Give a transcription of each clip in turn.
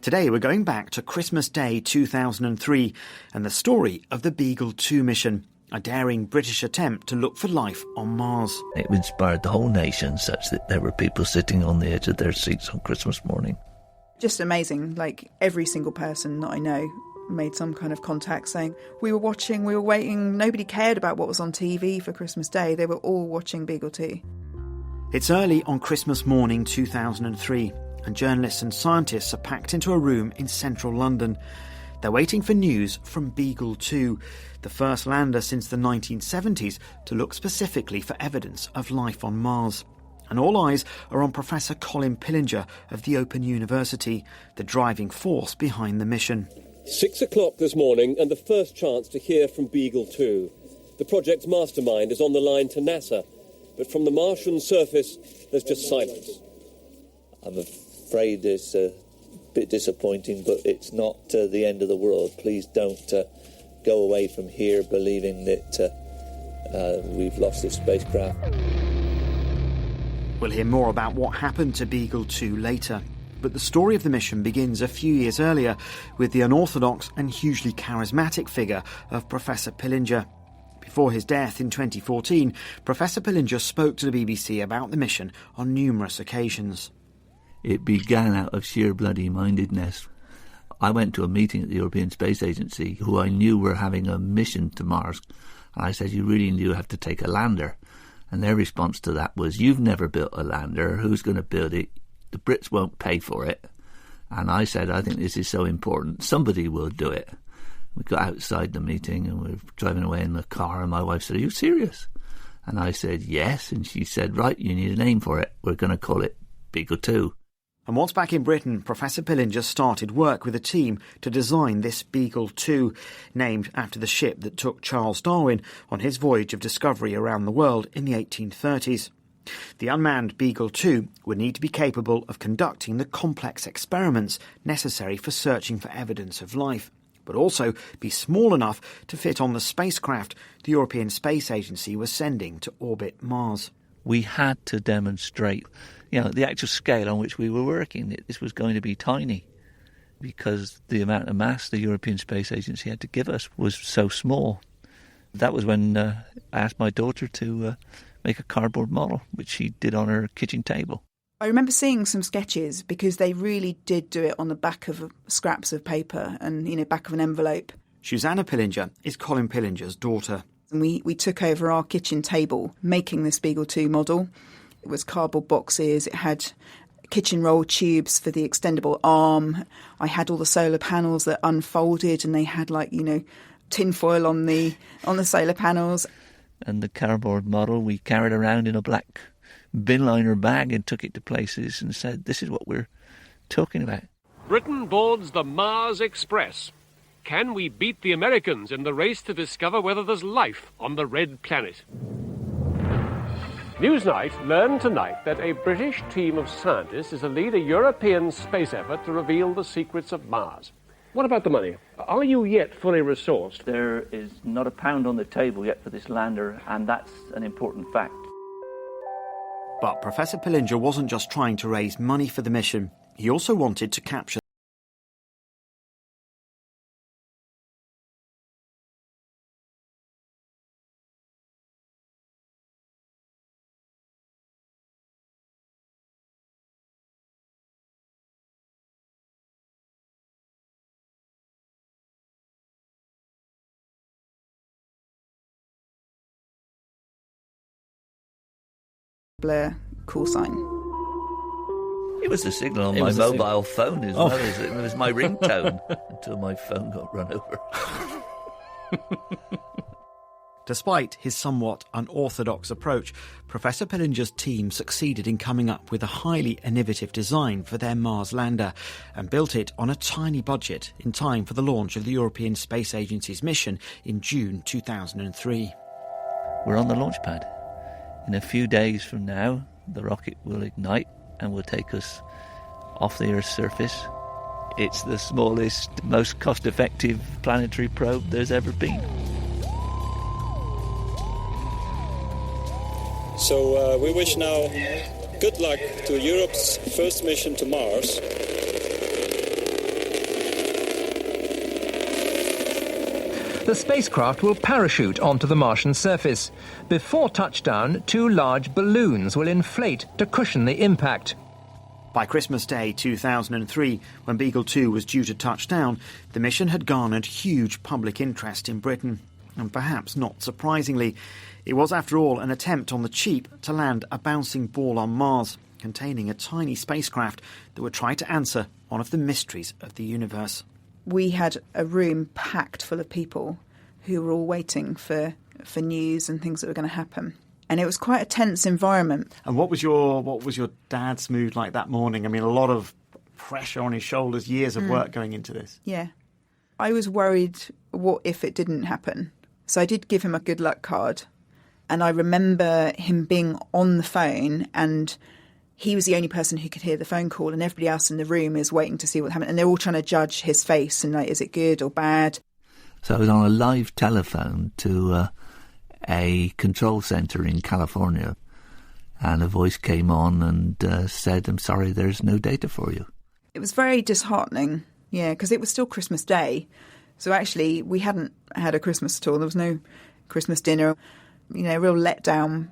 Today we're going back to Christmas Day 2003 and the story of the Beagle 2 mission, a daring British attempt to look for life on Mars. It inspired the whole nation such that there were people sitting on the edge of their seats on Christmas morning. Just amazing. Like, every single person that I know made some kind of contact saying, we were watching, we were waiting. Nobody cared about what was on TV for Christmas Day. They were all watching Beagle 2. It's early on Christmas morning 2003 and journalists and scientists are packed into a room in central London. They're waiting for news from Beagle 2, the first lander since the 1970s to look specifically for evidence of life on Mars. And all eyes are on Professor Colin Pillinger of the Open University, the driving force behind the mission. 6 o'clock this morning and the first chance to hear from Beagle 2. The project's mastermind is on the line to NASA, but from the Martian surface there's just silence. I'm afraid it's a bit disappointing, but it's not the end of the world. Please don't go away from here believing that we've lost this spacecraft. We'll hear more about what happened to Beagle 2 later. But the story of the mission begins a few years earlier with the unorthodox and hugely charismatic figure of Professor Pillinger. Before his death in 2014, Professor Pillinger spoke to the BBC about the mission on numerous occasions. It began out of sheer bloody mindedness. I went to a meeting at the European Space Agency who I knew were having a mission to Mars. And I said, you really do have to take a lander. And their response to that was, you've never built a lander. Who's going to build it? The Brits won't pay for it. And I said, I think this is so important. Somebody will do it. We got outside the meeting and we were driving away in the car and my wife said, are you serious? And I said, yes. And she said, right, you need a name for it. We're going to call it Beagle 2. And once back in Britain, Professor Pillinger started work with a team to design this Beagle 2, named after the ship that took Charles Darwin on his voyage of discovery around the world in the 1830s. The unmanned Beagle 2 would need to be capable of conducting the complex experiments necessary for searching for evidence of life, but also be small enough to fit on the spacecraft the European Space Agency was sending to orbit Mars. We had to demonstrate, the actual scale on which we were working. This was going to be tiny because the amount of mass the European Space Agency had to give us was so small. That was when I asked my daughter to make a cardboard model, which she did on her kitchen table. I remember seeing some sketches because they really did do it on the back of scraps of paper and, back of an envelope. Susanna Pillinger is Colin Pillinger's daughter. And we took over our kitchen table making this Beagle 2 model. It was cardboard boxes, it had kitchen roll tubes for the extendable arm. I had all the solar panels that unfolded and they had tinfoil on the solar panels. And the cardboard model we carried around in a black bin liner bag and took it to places and said, this is what we're talking about. Britain boards the Mars Express. Can we beat the Americans in the race to discover whether there's life on the red planet? Newsnight learned tonight that a British team of scientists is to lead a European space effort to reveal the secrets of Mars. What about the money? Are you yet fully resourced? There is not a pound on the table yet for this lander, and that's an important fact. But Professor Pillinger wasn't just trying to raise money for the mission. He also wanted to capture Blair call sign. It was the signal on my mobile phone as well as it was my ringtone until my phone got run over. Despite his somewhat unorthodox approach, Professor Pillinger's team succeeded in coming up with a highly innovative design for their Mars lander and built it on a tiny budget in time for the launch of the European Space Agency's mission in June 2003. We're on the launch pad. In a few days from now, the rocket will ignite and will take us off the Earth's surface. It's the smallest, most cost-effective planetary probe there's ever been. So we wish now good luck to Europe's first mission to Mars. The spacecraft will parachute onto the Martian surface. Before touchdown, 2 large balloons will inflate to cushion the impact. By Christmas Day 2003, when Beagle 2 was due to touch down, the mission had garnered huge public interest in Britain. And perhaps not surprisingly, it was after all an attempt on the cheap to land a bouncing ball on Mars, containing a tiny spacecraft that would try to answer one of the mysteries of the universe. We had a room packed full of people who were all waiting for news and things that were going to happen. And it was quite a tense environment. And what was your dad's mood like that morning? I mean, a lot of pressure on his shoulders, years of work going into this. Yeah. I was worried, what if it didn't happen? So I did give him a good luck card. And I remember him being on the phone, and he was the only person who could hear the phone call, and everybody else in the room is waiting to see what happened. And they're all trying to judge his face and, like, is it good or bad? So I was on a live telephone to a control centre in California, and a voice came on and said, "I'm sorry, there's no data for you." It was very disheartening, yeah, because it was still Christmas Day. So actually, we hadn't had a Christmas at all. There was no Christmas dinner, real letdown.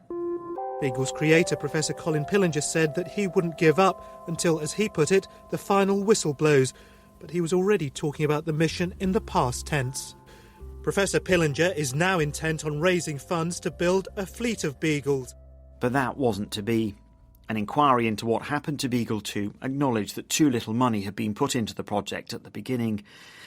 Beagle's creator, Professor Colin Pillinger, said that he wouldn't give up until, as he put it, the final whistle blows. But he was already talking about the mission in the past tense. Professor Pillinger is now intent on raising funds to build a fleet of Beagles. But that wasn't to be. An inquiry into what happened to Beagle 2 acknowledged that too little money had been put into the project at the beginning.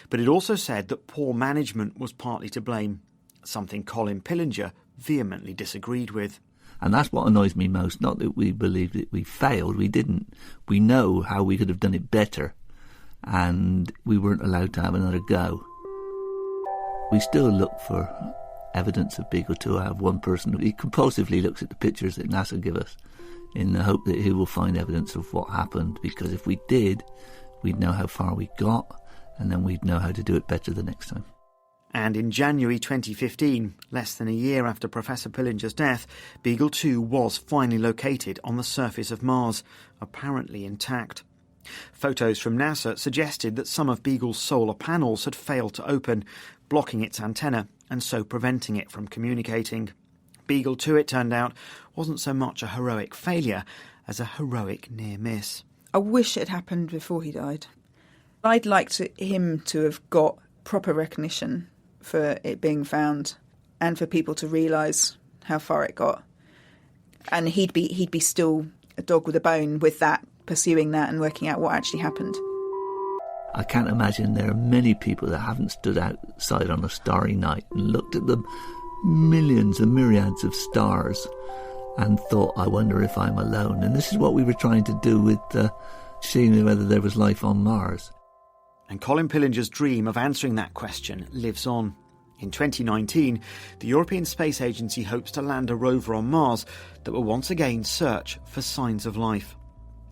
But it also said that poor management was partly to blame, something Colin Pillinger vehemently disagreed with. And that's what annoys me most, not that we believe that we failed, we didn't. We know how we could have done it better, and we weren't allowed to have another go. We still look for evidence of Beagle 2. I have one person who compulsively looks at the pictures that NASA give us in the hope that he will find evidence of what happened, because if we did, we'd know how far we got, and then we'd know how to do it better the next time. And in January 2015, less than a year after Professor Pillinger's death, Beagle 2 was finally located on the surface of Mars, apparently intact. Photos from NASA suggested that some of Beagle's solar panels had failed to open, blocking its antenna and so preventing it from communicating. Beagle 2, it turned out, wasn't so much a heroic failure as a heroic near miss. I wish it happened before he died. I'd like him to have got proper recognition for it being found, and for people to realise how far it got. And he'd be still a dog with a bone with that, pursuing that and working out what actually happened. I can't imagine there are many people that haven't stood outside on a starry night and looked at the millions and myriads of stars and thought, I wonder if I'm alone. And this is what we were trying to do with seeing whether there was life on Mars. And Colin Pillinger's dream of answering that question lives on. In 2019, the European Space Agency hopes to land a rover on Mars that will once again search for signs of life.